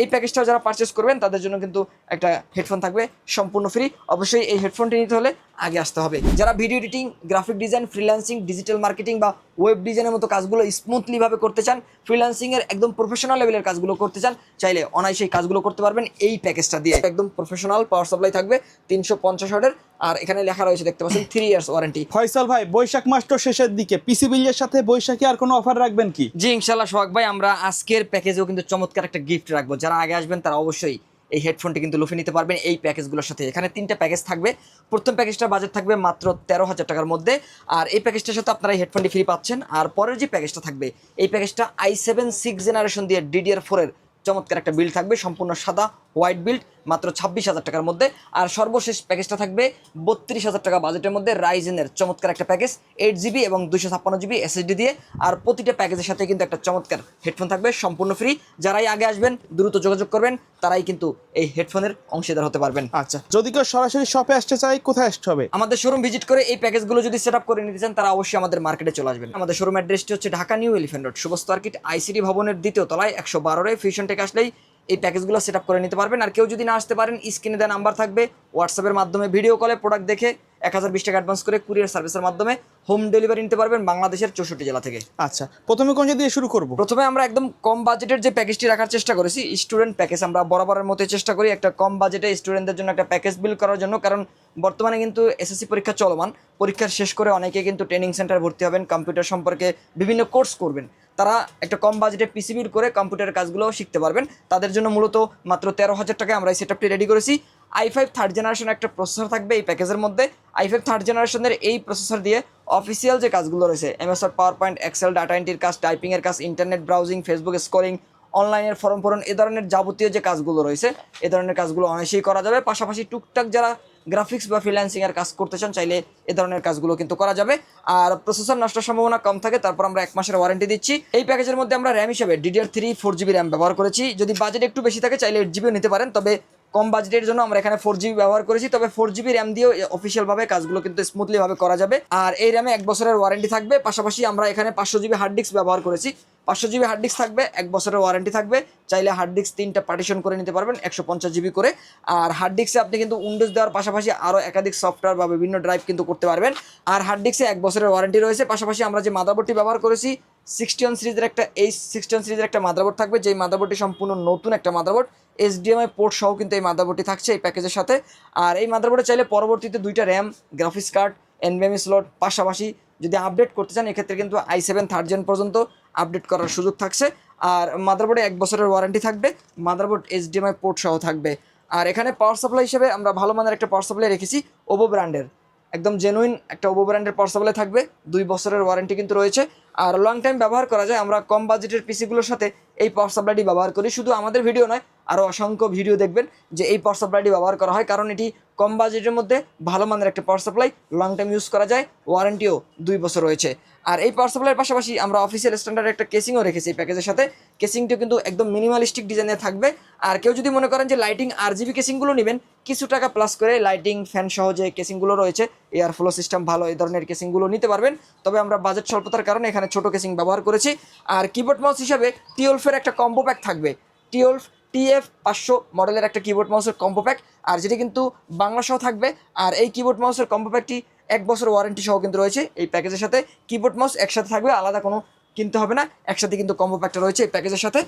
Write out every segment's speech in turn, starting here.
এই প্যাকেজটাও যারা পারচেস করবেন তাদের জন্য কিন্তু একটা হেডফোন থাকবে সম্পূর্ণ ফ্রি। অবশ্যই এই হেডফোনটি নিতে হলে আগে আসতে হবে। যারা video editing, graphic design, freelancing, digital marketing বা ওয়েব ডিজাইনের মতো কাজগুলো স্মুথলিভাবে করতে চান, ফ্রিল্যান্সিংয়ের একদম প্রফেশনাল লেভেলের কাজগুলো করতে চান, চাইলে অনায়াসে এই কাজগুলো করতে পারবেন এই প্যাকেজটা দিয়ে। একদম প্রফেশনাল পাওয়ার সাপ্লাই থাকবে 350 ওয়াটের, আর এখানে লেখা রয়েছে দেখতে পাচ্ছেন 3 ইয়ার্স ওয়ারেন্টি। ফয়সাল ভাই, বৈশাখ মাস তো শেষের দিকে, পিসি বিলের সাথে বৈশাখী আর কোনো অফার রাখবেন কি? জি ইনশাল্লাহ সোহাগ ভাই, আমরা আজকের প্যাকেজেও কিন্তু চমৎকার একটা গিফট রাখবো। যারা আগে আসবেন তারা অবশ্যই এই হেডফোনটি কিন্তু লুফে নিতে পারবেন এই প্যাকেজগুলোর সাথে। এখানে 3টা প্যাকেজ থাকবে। প্রথম প্যাকেজটার বাজেট থাকবে মাত্র 13,000 টাকার মধ্যে, আর এই প্যাকেজটার সাথে আপনারা এই হেডফোনটি ফ্রি পাচ্ছেন। আর পরের যে প্যাকেজটা থাকবে, এই প্যাকেজটা i7 6th জেনারেশন দিয়ে DDR4 এর চমৎকার একটা বিল্ড থাকবে, সম্পূর্ণ সাদা হোয়াইট বিল্ড, মাত্র 26,000 টাকার মধ্যে। আর সর্বশেষ প্যাকেজটা থাকবে 32,000 টাকা বাজেটের মধ্যে, রাইজেনের চমৎকার একটা প্যাকেজ 8GB এবং 256GB SSD দিয়ে। আর প্রতিটা প্যাকেজের সাথে কিন্তু একটা চমৎকার হেডফোন থাকবে সম্পূর্ণ ফ্রি। যারাই আগে আসবেন দ্রুত যোগাযোগ করবেন, তারাই কিন্তু এই হেডফোনের অংশীদার হতে পারবেন। আচ্ছা, যদি কেউ সরাসরি শপে আসতে চায়, কোথায় আসতে হবে? আমাদের শোরুম ভিজিট করে এই প্যাকেজগুলো যদি সেট আপ করে নিতে চান, তারা অবশ্যই আমাদের মার্কেটে চলে আসবেন। আমাদের শোরুম অ্যাড্রেসটি হচ্ছে Dhaka new elephant road, শুভস্ত আর্কিট ICD ভবনের 2য় তলায় 112 ফিউশন টেক আসলেই এই প্যাকেজগুলো সেট আপ করে নিতে পারবেন। আর কেউ যদি না আসতে পারেন, স্ক্রিনে দেওয়া নাম্বার থাকবে, হোয়াটসঅ্যাপের মাধ্যমে ভিডিও কলে প্রোডাক্ট দেখে 1020 টাকা অ্যাডভান্স করে কুরিয়ার সার্ভিসের মাধ্যমে হোম ডেলিভারি নিতে পারবেন বাংলাদেশের 64 জেলা থেকে। আচ্ছা, প্রথমে কোন দিয়ে শুরু করব? প্রথমে আমরা একদম কম বাজেটের যে প্যাকেজটি রাখার চেষ্টা করেছি, স্টুডেন্ট প্যাকেজ। আমরা বরাবরের মতো চেষ্টা করি একটা কম বাজেটে স্টুডেন্টদের জন্য একটা প্যাকেজ বিল্ড করার জন্য, কারণ বর্তমানে কিন্তু এসএসসি পরীক্ষা চলমান। পরীক্ষার শেষ করে অনেকে কিন্তু ট্রেনিং সেন্টার ভর্তি হবেন, কম্পিউটার সম্পর্কে বিভিন্ন কোর্স করবেন। তারা একটা কম বাজেটে পিসি বিল্ড করে কম্পিউটারের কাজগুলোও শিখতে পারবেন। তাদের জন্য মূলত মাত্র 13,000 টাকায় আমরা এই সেটআপটি রেডি করেছি। i5 থার্ড জেনারেশন একটা প্রসেসর থাকবে এই প্যাকেজের মধ্যে। i5 থার্ড জেনারেশনের এই প্রসেসর দিয়ে অফিসিয়াল যে কাজগুলো রয়েছে, MS word, power point, Excel, data এন্ট্রির কাজ, টাইপিংয়ের কাজ, ইন্টারনেট ব্রাউজিং, ফেসবুক স্ক্রলিং, অনলাইনের ফর্ম পূরণ, এ ধরনের যাবতীয় যে কাজগুলো রয়েছে, এ ধরনের কাজগুলো অনায়াসেই করা যাবে। পাশাপাশি টুকটাক যারা গ্রাফিক্স বা ফ্রিল্যান্সিংয়ের কাজ করতে চান, চাইলে এ ধরনের কাজগুলো কিন্তু করা যাবে। আর প্রসেসর নষ্টের সম্ভাবনা কম থাকে। তারপর আমরা 1 মাসের ওয়ারেন্টি দিচ্ছি। এই প্যাকেজের মধ্যে আমরা র্যাম হিসেবে DDR3 4GB র্যাম ব্যবহার করেছি। যদি বাজেট একটু বেশি থাকে, চাইলে 8GBও নিতে পারেন, তবে কম বাজেটের জন্য আমরা এখানে 4GB ব্যবহার করেছি। তবে 4GB র্যাম দিয়েও অফিসিয়ালভাবে কাজগুলো কিন্তু স্মুথলিভাবে করা যাবে। আর এই র্যামে 1 বছরের ওয়ারেন্টি থাকবে। পাশাপাশি আমরা এখানে 500GB হার্ড ডিস্ক ব্যবহার করেছি। 500GB হার্ড ডিস্ক থাকবে, 1 বছরের ওয়ারেন্টি থাকবে। চাইলে হার্ড ডিস্ক 3টা পার্টিশন করে নিতে পারবেন 150GB করে। আর হার্ড ডিস্কে আপনি কিন্তু উইন্ডোজ দেওয়ার পাশাপাশি আরও একাধিক সফটওয়্যার বা বিভিন্ন ড্রাইভ কিন্তু করতে পারবেন। আর হার্ড ডিস্কে 1 বছরের ওয়ারেন্টি রয়েছে। পাশাপাশি আমরা যে মাদারবোর্ডটি ব্যবহার করেছি, 61 সিরিজের একটা H61 সিরিজের একটা মাদারবোর্ড থাকবে, যেই মাদারবোর্ডটি সম্পূর্ণ নতুন একটা মাদারবোর্ড। HDMI পোর্ট সহ কিন্তু এই মাদারবোর্ডটি থাকছে এই প্যাকেজের সাথে। আর এই মাদারবোর্ডে চাইলে পরবর্তীতে 2টা RAM, graphics card, NVMe slot, পাশাপাশি যদি আপডেট করতে চান, এক্ষেত্রে কিন্তু i7 থার্ড জেন পর্যন্ত আপডেট করার সুযোগ থাকছে। আর মাদারবোর্ডে 1 বছরের ওয়ারেন্টি থাকবে, মাদারবোর্ড HDMI পোর্ট সহ থাকবে। আর এখানে পাওয়ার সাপ্লাই হিসেবে আমরা ভালো মানের একটা পাওয়ার সাপ্লাই রেখেছি, ওভো ব্র্যান্ডের, একদম জেনুইন একটা ওভো ব্র্যান্ডের পাওয়ার সাপ্লাই থাকবে। 2 বছরের ওয়ারেন্টি কিন্তু রয়েছে। আর লং টাইম ব্যবহার করা যায়। আমরা কম বাজেটের পিসিগুলোর সাথে এই পাওয়ার সাপ্লাইটি ব্যবহার করি। শুধু আমাদের ভিডিও নয়, আরও অসংখ্য ভিডিও দেখবেন যে এই পাওয়ার সাপ্লাইটি ব্যবহার করা হয়, কারণ এটি কম বাজেটের মধ্যে ভালো মানের একটা power supply, long time use করা যায়, ওয়ারেন্টিও 2 বছর রয়েছে। আর এই পাওয়ার সাপ্লাইয়ের পাশাপাশি আমরা অফিসিয়াল স্ট্যান্ডার্ড একটা কেসিংও রেখেছি এই প্যাকেজের সাথে। কেসিংটিও কিন্তু একদম মিনিমালিস্টিক ডিজাইনের থাকবে। আর কেউ যদি মনে করেন যে লাইটিং RGB কেসিংগুলো নেবেন, কিছু টাকা প্লাস করে লাইটিং, ফ্যান সহ যে কেসিংগুলো রয়েছে, এয়ার ফ্লো সিস্টেম ভালো, এই ধরনের কেসিংগুলো নিতে পারবেন। তবে আমরা বাজেট স্বল্পতার কারণে এখানে ছোট কেসিং ব্যবহার করেছি। আর কিবোর্ড মাউস হিসাবে টিওলফের একটা কম্বো প্যাক থাকবে, টিওলফ TF500 মডেলের একটা কিবোর্ড মাউসের কম্বো প্যাক, আর যেটি কিন্তু বাংলা সহ থাকবে। আর এই কিবোর্ড মাউসের কম্বো প্যাকটি 1 বছর ওয়ারেন্টি সহ কিন্তু রয়েছে এই প্যাকেজের সাথে। কিবোর্ড মাউস একসাথে থাকবে, আলাদা কোনো কিনতে হবে না, একসাথে কিন্তু কম্বো প্যাকটা রয়েছে এই প্যাকেজের সাথে।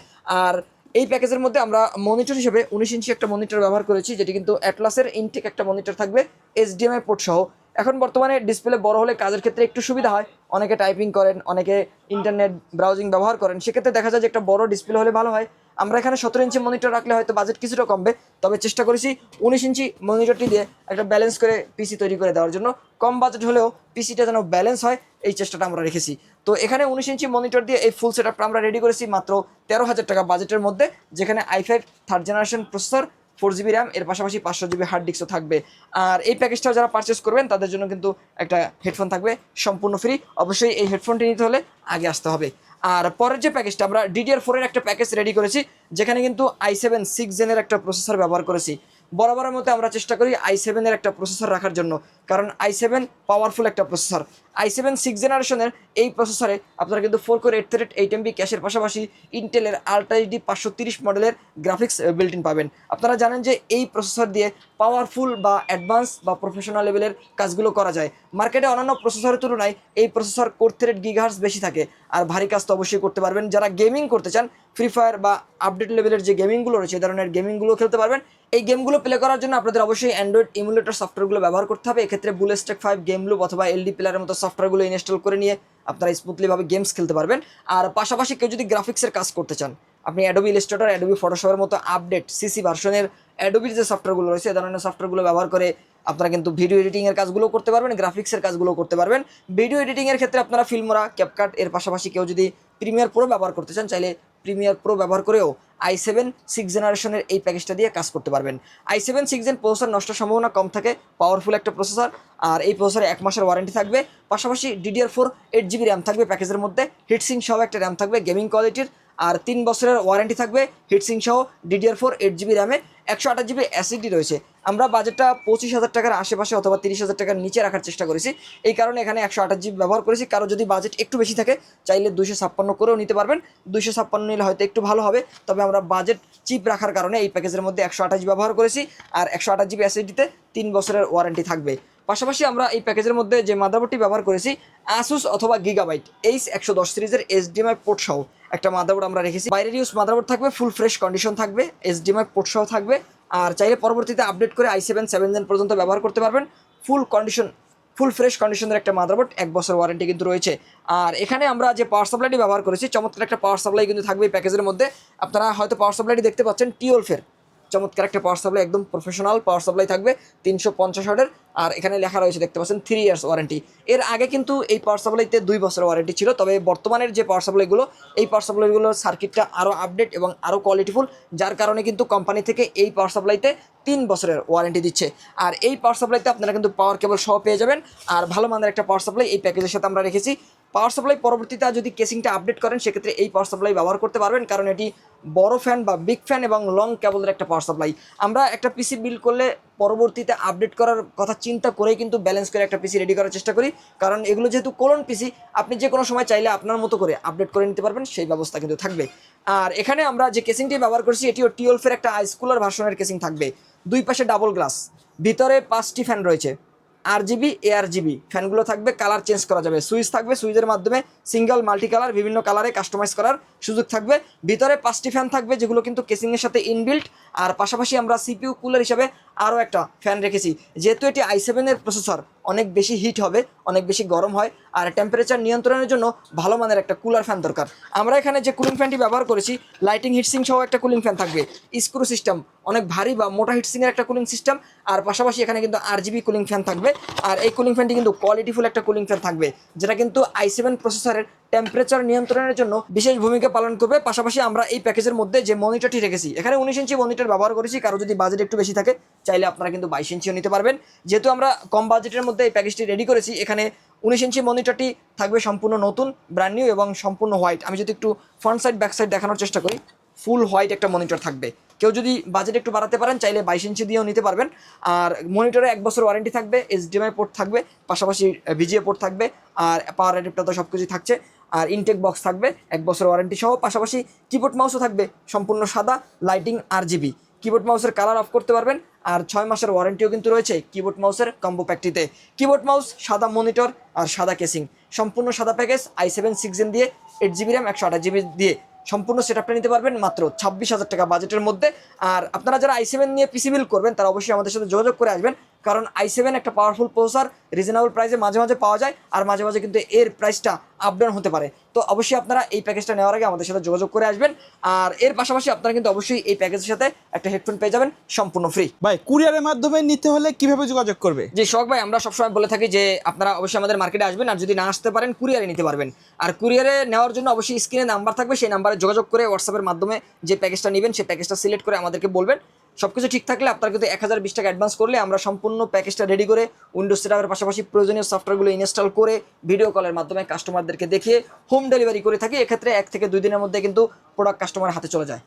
আর এই প্যাকেজের মধ্যে আমরা মনিটর হিসেবে 19 ইঞ্চি একটা মনিটর ব্যবহার করেছি, যেটি কিন্তু অ্যাটলাসের ইনটেক একটা মনিটর থাকবে HDMI পোর্ট সহ। এখন বর্তমানে ডিসপ্লে বড় হলে কাজের ক্ষেত্রে একটু সুবিধা হয়, অনেকে টাইপিং করেন, অনেকে ইন্টারনেট ব্রাউজিং ব্যবহার করেন, সেক্ষেত্রে দেখা যায় যে একটা বড় ডিসপ্লে হলে ভালো হয়। আমরা এখানে 17 ইঞ্চি মনিটর রাখলে হয়তো বাজেট কিছুটা কমবে, তবে চেষ্টা করেছি 19 ইঞ্চি মনিটরটি দিয়ে একটা ব্যালেন্স করে পিসি তৈরি করে দেওয়ার জন্য। কম বাজেট হলেও পিসিটা যেন ব্যালেন্স হয়, এই চেষ্টাটা আমরা রেখেছি। তো এখানে 19 ইঞ্চি মনিটর দিয়ে এই ফুল সেটআপটা আমরা রেডি করেছি মাত্র 13,000 টাকা বাজেটের মধ্যে, যেখানে i5 third generation processor, 4GB RAM, এর পাশাপাশি 500GB হার্ড ডিস্কও থাকবে। আর এই প্যাকেজটাও যারা পারচেস করবেন তাদের জন্য কিন্তু একটা হেডফোন থাকবে সম্পূর্ণ ফ্রি। অবশ্যই এই হেডফোনটি নিতে হলে আগে আসতে হবে। আর পরের যে প্যাকেজটা, আমরা DDR4 এর একটা প্যাকেজ রেডি করেছি, যেখানে কিন্তু i7 6th জেনের একটা প্রসেসর ব্যবহার করেছি। বরাবরের মতো আমরা চেষ্টা করি i7 এর একটা প্রসেসর রাখার জন্য, কারণ i7 পাওয়ারফুল একটা প্রসেসর। i7 6th জেনারেশনের এই প্রসেসরে আপনারা কিন্তু 4 কোর 8 MB ক্যাশের পাশাপাশি ইন্টেলের আলট্রা এইচডি 530 মডেলের গ্রাফিক্স বিল্ট ইন পাবেন। আপনারা জানেন যে এই প্রসেসর দিয়ে পাওয়ারফুল বা অ্যাডভান্স বা প্রফেশনাল লেভেলের কাজগুলো করা যায়। মার্কেটে অন্যান্য প্রসেসরের তুলনায় এই প্রসেসর কোর থ্রেড গিগাহার্টজ বেশি থাকে, আর ভারী কাজ তো অবশ্যই করতে পারবেন। যারা গেমিং করতে চান, ফ্রি ফায়ার বা আপডেট লেভেলের যে গেমিংগুলো রয়েছে এই ধরনের গেমিংগুলো খেলতে পারবেন। এই গেমগুলো প্লে করার জন্য আপনাদের অবশ্যই অ্যান্ড্রয়েড ইমুলেটর সফটওয়্যারগুলো ব্যবহার করতে হবে। এক্ষেত্রে বুলস্ট্যাক 5, গেম লুপ অথবা এলডি প্লেয়ারের মতো সফটওয়্যারগুলো ইনস্টল করে নিয়ে আপনারা স্মুথলিভাবে গেমস খেলতে পারবেন। আর পাশাপাশি কেউ যদি গ্রাফিক্সের কাজ করতে চান, আপনি অ্যাডোবি ইলাস্ট্রেটর, অ্যাডোবি ফটোশপের মতো আপডেট সিসি ভার্সনের অ্যাডোবির যে সফটওয়্যারগুলো রয়েছে এই ধরনের সফটওয়্যারগুলো ব্যবহার করে আপনারা কিন্তু ভিডিও এডিটিংয়ের কাজগুলো করতে পারবেন, গ্রাফিক্সের কাজগুলো করতে পারবেন। ভিডিও এডিটিংয়ের ক্ষেত্রে আপনারা ফিল্মোরা, ক্যাপকাট, এর পাশাপাশি কেউ যদি প্রিমিয়ার প্রো ব্যবহার করতে চান, চাইলে প্রিমিয়ার প্রো ব্যবহার করেও i7 6th জেনারেশনের এই প্যাকেজটা দিয়ে কাজ করতে পারবেন। i7 6th জেন প্রসেসর নষ্টের সম্ভাবনা কম থাকে, পাওয়ারফুল একটা প্রসেসর, আর এই প্রসেসরে 1 মাসের ওয়ারেন্টি থাকবে। পাশাপাশি DDR4 8GB র্যাম থাকবে প্যাকেজের মধ্যে, হিটসিং সহ একটা র্যাম থাকবে গেমিং কোয়ালিটির, আর 3 বছরের ওয়ারেন্টি থাকবে হিটসিং সহ DDR4 8GB র্যামে। 128GB SSD রয়েছে। আমরা বাজেটটা 25,000 টাকার আশেপাশে অথবা 30,000 টাকার নিচে রাখার চেষ্টা করেছি, এই কারণে এখানে 128GB ব্যবহার করেছি। কারো যদি বাজেট একটু বেশি থাকে চাইলে 256 করেও নিতে পারবেন। 256 নিলে হয়তো একটু ভালো হবে, তবে আমরা বাজেট চিপ রাখার কারণে এই প্যাকেজের মধ্যে 128GB ব্যবহার করেছি, আর 128GB SSDতে 3 বছরের ওয়ারেন্টি থাকবে। পাশাপাশি আমরা এই প্যাকেজের মধ্যে যে মাদারবোর্ডটি ব্যবহার করেছি আসুস অথবা গিগাবাইট H110 সিরিজের HDMI পোর্ট সহ একটা মাদারবোর্ড আমরা রেখেছি। বাইরের ইউজ মাদারবোর্ড থাকবে, ফুল ফ্রেশ কন্ডিশন থাকবে, HDMI পোর্ট সহ থাকবে, আর চাইলে পরবর্তীতে আপডেট করে i7 7 জেন পর্যন্ত ব্যবহার করতে পারবেন। ফুল ফ্রেশ কন্ডিশনের একটা মাদারবোর্ড, 1 বছর ওয়ারেন্টি কিন্তু রয়েছে। আর এখানে আমরা যে পাওয়ার সাপ্লাইটি ব্যবহার করেছি, চমৎকার একটা পাওয়ার সাপ্লাই কিন্তু থাকবে এই প্যাকেজের মধ্যে। আপনারা হয়তো পাওয়ার সাপ্লাইটি দেখতে পাচ্ছেন টিওলফের চমৎকার একটা পাওয়ার সাপ্লাই, একদম প্রফেশনাল পাওয়ার সাপ্লাই থাকবে 350 ওয়াটের, আর এখানে লেখা রয়েছে দেখতে পাচ্ছেন 3 ইয়ার্স ওয়ারেন্টি। এর আগে কিন্তু এই পাওয়ার সাপ্লাইতে 2 বছরের ওয়ারেন্টি ছিল, তবে বর্তমানের যে পাওয়ার সাপ্লাইগুলো, এই পাওয়ার সাপ্লাইগুলোর সার্কিটটা আরও আপডেট এবং আরও কোয়ালিটিফুল, যার কারণে কিন্তু কোম্পানি থেকে এই পাওয়ার সাপ্লাইতে 3 বছরের ওয়ারেন্টি দিচ্ছে। আর এই পাওয়ার সাপ্লাইতে আপনারা কিন্তু পাওয়ার কেবল সহ পেয়ে যাবেন, আর ভালো মানের একটা পাওয়ার সাপ্লাই এই প্যাকেজের সাথে আমরা রেখেছি। পাওয়ার সাপ্লাই পরবর্তীতে যদি কেসিংটা আপডেট করেন সেক্ষেত্রে এই পাওয়ার সাপ্লাই ব্যবহার করতে পারবেন, কারণ এটি বড় ফ্যান বা বিগ ফ্যান এবং লং কেবলের একটা পাওয়ার সাপ্লাই। আমরা একটা পিসি বিল্ড করলে পরবর্তীতে আপডেট করার কথা চিন্তা করেই কিন্তু ব্যালেন্স করে একটা পিসি রেডি করার চেষ্টা করি, কারণ এগুলো যেহেতু কোলন পিসি, আপনি যে কোনো সময় চাইলে আপনার মতো করে আপডেট করে নিতে পারবেন, সেই ব্যবস্থা কিন্তু থাকবে। আর এখানে আমরা যে কেসিংটি ব্যবহার করছি এটিও টিওলফের একটা আইস কুলার ভার্সনের কেসিং থাকবে, দুই পাশে ডাবল গ্লাস, ভিতরে 5টি ফ্যান রয়েছে, RGB ARGB ফ্যানগুলো থাকবে, কালার চেঞ্জ করা যাবে, সুইচ থাকবে, সুইচের মাধ্যমে সিঙ্গেল মাল্টি কালার বিভিন্ন কালারে কাস্টমাইজ করার সুযোগ থাকবে। ভিতরে 5টি ফ্যান থাকবে যেগুলো কিন্তু কেসিংয়ের সাথে ইনবিল্ট, আর পাশাপাশি আমরা CPU কুলার হিসাবে আরও একটা ফ্যান রেখেছি, যেহেতু এটি i7 এর প্রসেসর অনেক বেশি হিট হবে, অনেক বেশি গরম হয়, আর টেম্পারেচার নিয়ন্ত্রণের জন্য ভালো মানের একটা কুলার ফ্যান দরকার। আমরা এখানে যে কুলিং ফ্যানটি ব্যবহার করেছি, লাইটিং হিটসিং সহ একটা কুলিং ফ্যান থাকবে, স্ক্রু সিস্টেম, অনেক ভারী বা মোটা হিটসিংয়ের একটা কুলিং সিস্টেম, আর পাশাপাশি এখানে কিন্তু RGB কুলিং ফ্যান থাকবে। আর এই কুলিং ফ্যানটি কিন্তু কোয়ালিটিফুল একটা কুলিং ফ্যান থাকবে, যেটা কিন্তু i7 প্রসেসরের টেম্পারেচার নিয়ন্ত্রণের জন্য বিশেষ ভূমিকা পালন করবে। পাশাপাশি আমরা এই প্যাকেজের মধ্যে যে মনিটরটি রেখেছি, এখানে 19 ইঞ্চি মনিটর ব্যবহার করেছি, কারো যদি বাজেট একটু বেশি থাকে চাইলে আপনারা কিন্তু 22 ইঞ্চিও নিতে পারবেন। যেহেতু আমরা কম বাজেটের মধ্যে এই প্যাকেজটি রেডি করেছি, এখানে 19 ইঞ্চি মনিটরটি থাকবে সম্পূর্ণ নতুন, ব্র্যান্ড নিউ এবং সম্পূর্ণ হোয়াইট। আমি যদি একটু ফ্রন্ট সাইড ব্যাক সাইড দেখানোর চেষ্টা করি, ফুল হোয়াইট একটা মনিটর থাকবে। কেউ যদি বাজেট একটু বাড়াতে পারেন চাইলে 22 ইঞ্চি দিয়েও নিতে পারবেন। আর মনিটরে 1 বছর ওয়ারেন্টি থাকবে, HDMI পোর্ট থাকবে, পাশাপাশি VGA পোর্ট থাকবে, আর পাওয়ার অ্যাডাপ্টার তো সব কিছুই থাকছে, আর ইনটেক বক্স থাকবে 1 বছর ওয়ারেন্টি সহ। পাশাপাশি কিবোর্ড মাউসও থাকবে সম্পূর্ণ সাদা, লাইটিং RGB, কিবোর্ড মাউসের কালার অফ করতে পারবেন, আর 6 মাসের ওয়ারেন্টিও কিন্তু রয়েছে কিবোর্ড মাউসের কম্বো প্যাকটিতে। কিবোর্ড মাউস, সাদা মনিটর আর সাদা কেসিং, সম্পূর্ণ সাদা প্যাকেজ i7 6 জেন দিয়ে 8GB র্যাম 128GB দিয়ে সম্পূর্ণ সেটআপটা নিতে পারবেন মাত্র 26,000 টাকা বাজেটের মধ্যে। আর আপনারা যারা i7 নিয়ে পিসি বিল্ড করবেন তারা অবশ্যই আমাদের সাথে যোগাযোগ করে আসবেন, কারণ i7 একটা পাওয়ারফুল প্রসেসর, রিজনেবল প্রাইসে মাঝে মাঝে পাওয়া যায়, আর মাঝে মাঝে কিন্তু এর প্রাইসটা আপ ডাউন হতে পারে। তো অবশ্যই আপনারা এই প্যাকেজটা নেওয়ার আগে আমাদের সাথে যোগাযোগ করে আসবেন। আর এর পাশাপাশি আপনারা কিন্তু অবশ্যই এই প্যাকেজের সাথে একটা হেডফোন পেয়ে যাবেন সম্পূর্ণ ফ্রি। ভাই কুরিয়ারের মাধ্যমে নিতে হলে কিভাবে যোগাযোগ করবে? জি শখ ভাই, আমরা সবসময় বলে থাকি যে আপনারা অবশ্যই আমাদের মার্কেটে আসবেন, আর যদি না আসতে পারেন কুরিয়ারে নিতে পারবেন। আর কুরিয়ারে নেওয়ার জন্য অবশ্যই স্ক্রিনে নাম্বার থাকবে, সেই নাম্বারে যোগাযোগ করে হোয়াটসঅ্যাপের মাধ্যমে যে প্যাকেজটা নেবেন সেই প্যাকেজটা সিলেক্ট করে আমাদেরকে বলবেন। সব কিছু ঠিক থাকলে আপনারা কিন্তু 1020 টাকা অ্যাডভান্স করলে আমরা সম্পূর্ণ প্যাকেজটা রেডি করে উইন্ডোজ সেটআপের পাশাপাশি প্রয়োজনীয় সফটওয়্যারগুলো ইনস্টল করে ভিডিও কলের মাধ্যমে কাস্টমারদেরকে দেখিয়ে হোম ডেলিভারি করে থাকি। এক্ষেত্রে 1 থেকে 2 দিনের মধ্যে কিন্তু প্রোডাক্ট কাস্টমারের হাতে চলে যায়।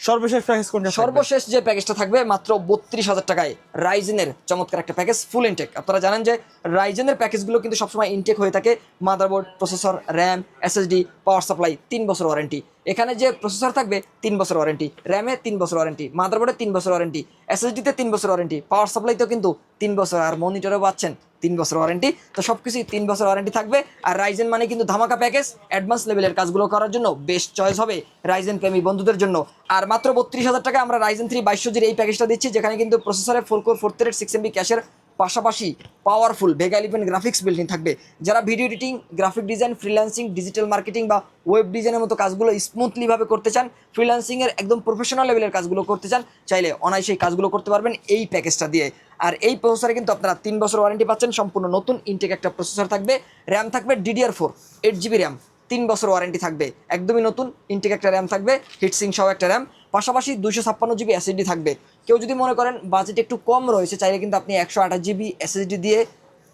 সর্বশেষ প্যাকেজ কোনটা থাকবে? সর্বশেষ যে প্যাকেজটা থাকবে মাত্র 32,000 টাকায় রাইজেনের চমৎকার একটা প্যাকেজ, ফুল ইনটেক। আপনারা জানেন যে রাইজেনের প্যাকেজগুলো কিন্তু সবসময় ইনটেক হয়ে থাকে, motherboard, processor, RAM, SSD, power supply, 3 বছর ওয়ারেন্টি। এখানে যে প্রসেসর থাকবে 3 বছর ওয়ারেন্টি, র্যামে 3 বছর ওয়ারেন্টি, মাদারবোর্ডে 3 বছর ওয়ারেন্টি, এসএসডিতে 3 বছর ওয়ারেন্টি, পাওয়ার সাপ্লাইতেও কিন্তু 3 বছর, আর মনিটরেও পাচ্ছেন 3 বছর ওয়ারেন্টি। তো সব কিছুই 3 বছর ওয়ারেন্টি থাকবে। আর রাইজেন মানে কিন্তু ধামাকা প্যাকেজ, অ্যাডভান্স লেভেলের কাজগুলো করার জন্য বেস্ট চয়েস হবে রাইজেন প্রেমী বন্ধুদের জন্য। আর মাত্র 32,000 টাকা আমরা রাইজেন 3 2200 এই প্যাকেজটা দিচ্ছি, যেখানে কিন্তু প্রসেসরে 4 কোর 4 থ্রেড 6 MB ক্যাশের পাশাপাশি পাওয়ারফুল ভেগা 11 গ্রাফিক্স বিল্ডিং থাকবে। যারা video editing, graphic design, freelancing, digital marketing বা ওয়েব ডিজাইনের মতো কাজগুলো স্মুথলিভাবে করতে চান, ফ্রিল্যান্সিংয়ের একদম প্রফেশনাল লেভেলের কাজগুলো করতে চান, চাইলে অনায়াসেই কাজগুলো করতে পারবেন এই প্যাকেজটা দিয়ে। আর এই প্রসেসরে কিন্তু আপনারা 3 বছর ওয়ারেন্টি পাচ্ছেন, সম্পূর্ণ নতুন ইনটেক একটা প্রসেসর থাকবে, র্যাম থাকবে DDR4 8GB র্যাম, 3 বছর ওয়ারেন্টি থাকবে, একদমই নতুন ইনটেক একটা র্যাম থাকবে, হিটসিং সহ একটা র্যাম, পাশাপাশি 256GB এসএসডি থাকবে। কেউ যদি মনে করেন বাজেট একটু কম রয়েছে, চাইলে কিন্তু আপনি 128GB এসএসডি দিয়ে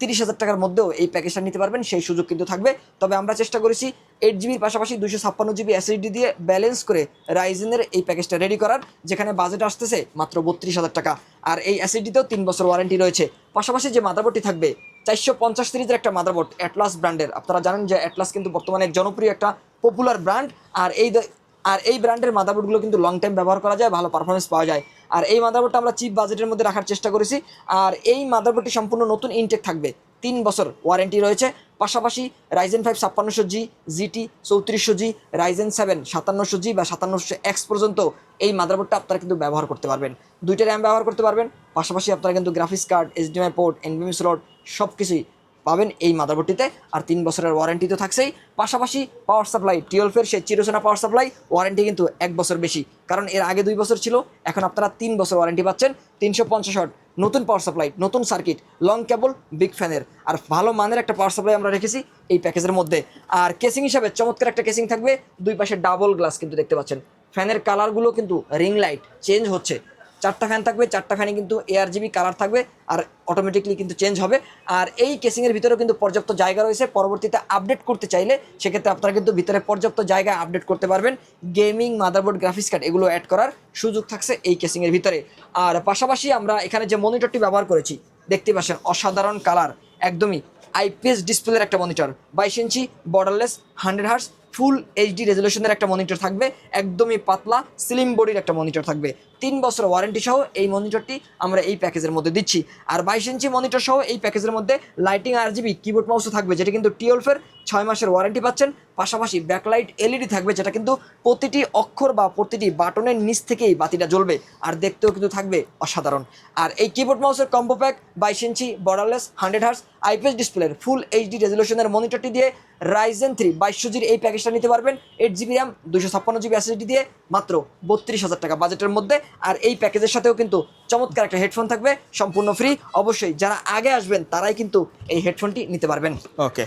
30,000 টাকার মধ্যেও এই প্যাকেজটা নিতে পারবেন, সেই সুযোগ কিন্তু থাকবে। তবে আমরা চেষ্টা করেছি 8GBর পাশাপাশি 256GB এসএসডি দিয়ে ব্যালেন্স করে রাইজেনের এই প্যাকেজটা রেডি করার, যেখানে বাজেট আসতেছে মাত্র 32,000 টাকা। আর এই এসএসডিতেও 3 বছর ওয়ারেন্টি রয়েছে। পাশাপাশি যে মাদারবোর্ডটি থাকবে 450 সিরিজের একটা মাদারবোর্ড, অ্যাটলাস ব্র্যান্ডের। আপনারা জানেন যে অ্যাটলাস কিন্তু বর্তমানে জনপ্রিয় একটা পপুলার ব্র্যান্ড। আর এই ব্র্যান্ডের মাদারবোর্ডগুলো কিন্তু লং টাইম ব্যবহার করা যায়, ভালো পারফরমেন্স পাওয়া যায়। আর এই মাদারবোর্ডটা আমরা চিপ বাজেটের মধ্যে রাখার চেষ্টা করেছি। আর এই মাদারবোর্ডটি সম্পূর্ণ নতুন ইনটেক থাকবে, 3 বছর ওয়ারেন্টি রয়েছে। পাশাপাশি Ryzen 5 5600G, GT 3400G, Ryzen 7 5700G বা 5700X পর্যন্ত এই মাদারবোর্ডটা আপনারা কিন্তু ব্যবহার করতে পারবেন। 2টা র্যাম ব্যবহার করতে পারবেন, পাশাপাশি আপনারা কিন্তু graphics card, HDMI port, NVMe slot সব কিছুই পাবেন এই মাদারবোর্ডটিতে। আর 3 বছরের ওয়ারেন্টি তো থাকছেই। পাশাপাশি পাওয়ার সাপ্লাই 12-এর সেই চিরচেনা পাওয়ার সাপ্লাই, ওয়ারেন্টি কিন্তু 1 বছর বেশি, কারণ এর আগে 2 বছর ছিল, এখন আপনারা 3 বছর ওয়ারেন্টি পাচ্ছেন। 350 ওয়াট নতুন পাওয়ার সাপ্লাই, নতুন সার্কিট, লং কেবল, বিগ ফ্যানের, আর ভালো মানের একটা পাওয়ার সাপ্লাই আমরা রেখেছি এই প্যাকেজের মধ্যে। আর কেসিং হিসাবে চমৎকার একটা কেসিং থাকবে, 2 পাশে ডাবল গ্লাস কিন্তু দেখতে পাচ্ছেন। ফ্যানের কালারগুলো কিন্তু রিং লাইট চেঞ্জ হচ্ছে, 4টা ফ্যান থাকবে, 4টা ফ্যানে কিন্তু ARGB কালার থাকবে, আর অটোমেটিকলি কিন্তু চেঞ্জ হবে। আর এই কেসিংয়ের ভিতরেও কিন্তু পর্যাপ্ত জায়গা রয়েছে, পরবর্তীতে আপডেট করতে চাইলে সেক্ষেত্রে আপনারা কিন্তু ভিতরে পর্যাপ্ত জায়গায় আপডেট করতে পারবেন। গেমিং, মাদারবোর্ড, গ্রাফিক্স কার্ড এগুলো অ্যাড করার সুযোগ থাকছে এই কেসিংয়ের ভিতরে। আর পাশাপাশি আমরা এখানে যে মনিটরটি ব্যবহার করেছি দেখতে পাচ্ছেন, অসাধারণ কালার, একদমই IPS ডিসপ্লের একটা মনিটর, 22 ইঞ্চি বর্ডারলেস 100 Hz ফুল HD রেজলিউশনের একটা মনিটর থাকবে, একদমই পাতলা স্লিম বডির একটা মনিটর থাকবে। 3 বছর ওয়ারেন্টি সহ এই মনিটরটি আমরা এই প্যাকেজের মধ্যে দিচ্ছি। আর 22 ইঞ্চি মনিটর সহ এই প্যাকেজের মধ্যে লাইটিং RGB কিবোর্ড মাউসও থাকবে, যেটা কিন্তু TWLF-এর 6 মাসের ওয়ারেন্টি পাচ্ছেন। পাশাপাশি ব্যাকলাইট LED থাকবে, যেটা কিন্তু প্রতিটি অক্ষর বা প্রতিটি বাটনের নিচ থেকেই বাতিটা জ্বলবে, আর দেখতেও কিন্তু থাকবে অসাধারণ। আর এই কিবোর্ড মাউসের কম্বো প্যাক 22 ইঞ্চি বর্ডারলেস 100 Hz IPS ডিসপ্লের ফুল HD রেজলিউশনের মনিটরটি দিয়ে রাইজেন 3 2200G এই প্যাকেজটা নিতে পারবেন, 8GB র্যাম 256GB এসএসডি দিয়ে মাত্র 32,000 টাকা বাজেটের মধ্যে। আর এই প্যাকেজের সাথেও কিন্তু চমৎকার একটা হেডফোন থাকবে, সম্পূর্ণ ফ্রি। অবশ্যই যারা আগে আসবেন তারাই কিন্তু এই হেডফোনটি নিতে পারবেন। ওকে,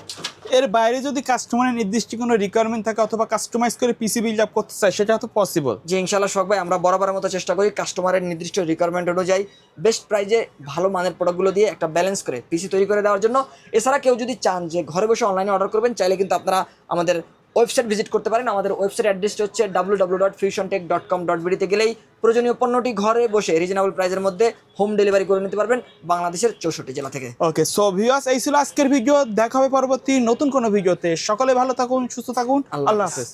এর বাইরে যদি কাস্টমারের নির্দিষ্ট কোনো রিকোয়ারমেন্ট থাকে অথবা কাস্টমাইজ করে পিসি বিল্ড আপ করতে চায়, সেটা তো পসিবল? জি ইনশাআল্লাহ শখ ভাই, আমরা বরাবরের মতো চেষ্টা করি কাস্টমারের নির্দিষ্ট রিকোয়ারমেন্ট অনুযায়ী বেস্ট প্রাইজে ভালো মানের প্রোডাক্টগুলো দিয়ে একটা ব্যালেন্স করে পিসি তৈরি করে দেওয়ার জন্য। এছাড়া কেউ যদি চান যে ঘরে বসে অনলাইনে অর্ডার করবেন, চাইলে কিন্তু আপনারা আমাদের ওয়েবসাইট ভিজিট করতে পারেন। আমাদের ওয়েবসাইট অ্যাড্রেসটি হচ্ছে www.fusiontech.com.bd তে গেলেই প্রয়োজনীয় পণ্যটি ঘরে বসে রিজনেবল প্রাইসের মধ্যে হোম ডেলিভারি করে নিতে পারবেন বাংলাদেশের 64 জেলা থেকে। ওকে, সো ভিউয়ার্স, এই ছিল আজকের ভিডিও। দেখা হবে পরবর্তী নতুন কোনো ভিডিওতে। সকলে ভালো থাকুন, সুস্থ থাকুন, আল্লাহ হাফেজ।